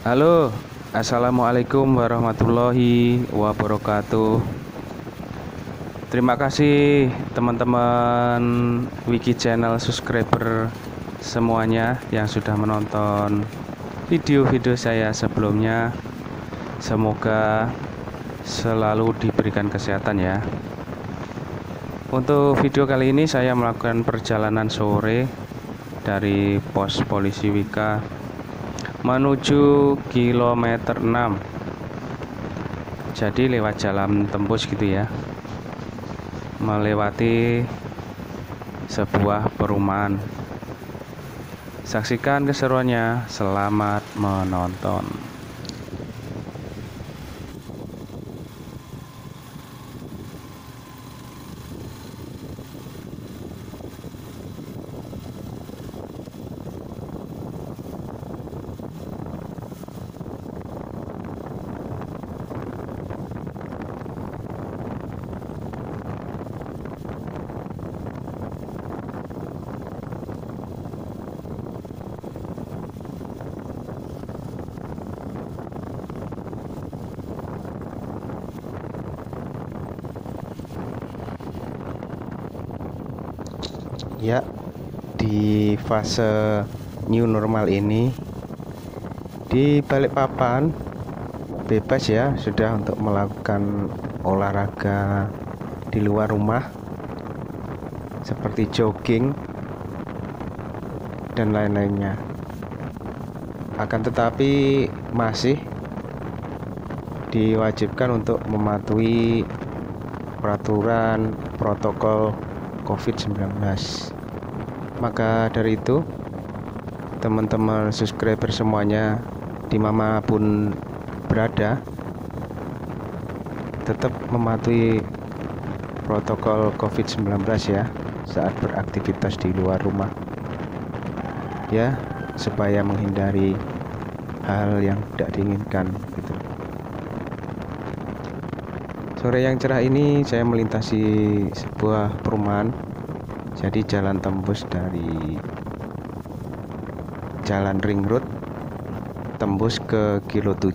Halo, assalamualaikum warahmatullahi wabarakatuh. Terima kasih teman-teman Wiki Channel subscriber semuanya yang sudah menonton video-video saya sebelumnya. Semoga selalu diberikan kesehatan ya. Untuk video kali ini saya melakukan perjalanan sore dari pos polisi Wika menuju kilometer 6. Jadi lewat jalan tembus gitu ya, melewati sebuah perumahan. Saksikan keseruannya. Selamat menonton. Ya, di fase new normal ini di Balikpapan bebas ya sudah untuk melakukan olahraga di luar rumah seperti jogging dan lain-lainnya. Akan tetapi masih diwajibkan untuk mematuhi peraturan protokol COVID-19. Maka dari itu teman-teman subscriber semuanya dimanapun berada tetap mematuhi protokol COVID-19 ya saat beraktivitas di luar rumah ya, supaya menghindari hal yang tidak diinginkan gitu. Sore yang cerah ini saya melintasi sebuah perumahan. Jadi jalan tembus dari Jalan Ring Road tembus ke kilo 7.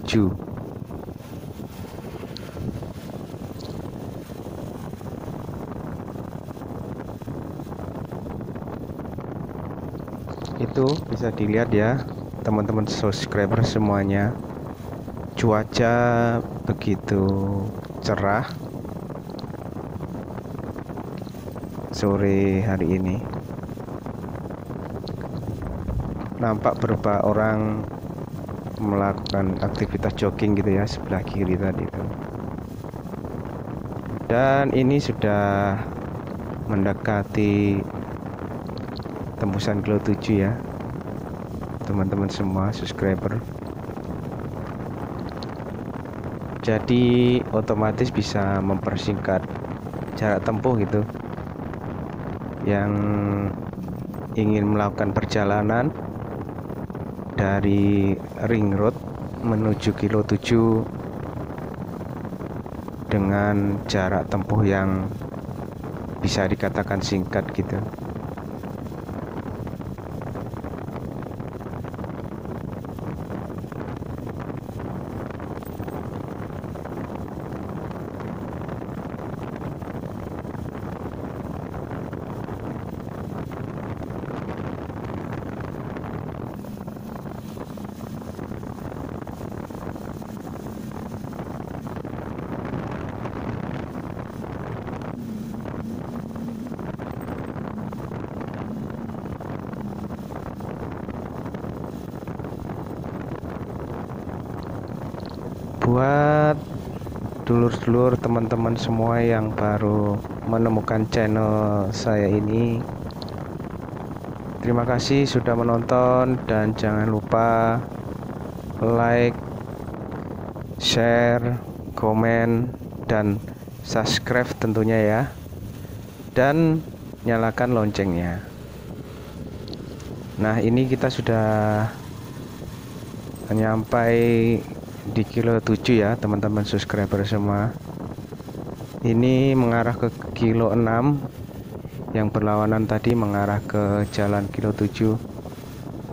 Itu bisa dilihat ya teman-teman subscriber semuanya, cuaca begitu cerah sore hari ini. Nampak beberapa orang melakukan aktivitas jogging gitu ya sebelah kiri tadi itu. Dan ini sudah mendekati tembusan kilo 7 ya teman-teman semua subscriber. Jadi otomatis bisa mempersingkat jarak tempuh gitu yang ingin melakukan perjalanan dari Ring Road menuju kilo 7 dengan jarak tempuh yang bisa dikatakan singkat gitu. Buat dulur-dulur teman-teman semua yang baru menemukan channel saya ini, terima kasih sudah menonton dan jangan lupa like, share, komen, dan subscribe tentunya ya, dan nyalakan loncengnya. Nah, ini kita sudah nyampai di kilo 7 ya teman-teman subscriber semua. Ini mengarah ke kilo 6, yang berlawanan tadi mengarah ke jalan kilo 7.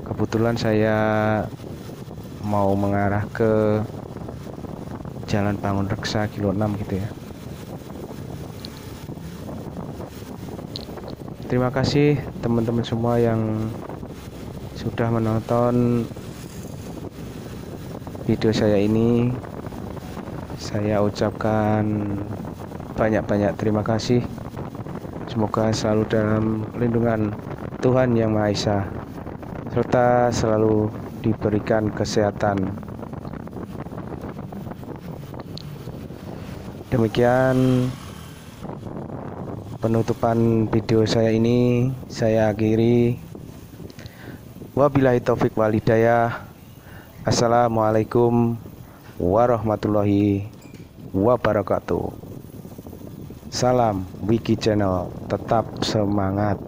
Kebetulan saya mau mengarah ke Jalan Bangun Reksa kilo 6 gitu ya. Terima kasih teman-teman semua yang sudah menonton video saya ini. Saya ucapkan banyak-banyak terima kasih. Semoga selalu dalam lindungan Tuhan Yang Maha Esa, serta selalu diberikan kesehatan. Demikian penutupan video saya ini, saya akhiri. Wabillahi taufik wal hidayah. Assalamualaikum warahmatullahi wabarakatuh. Salam Wiki Channel, tetap semangat.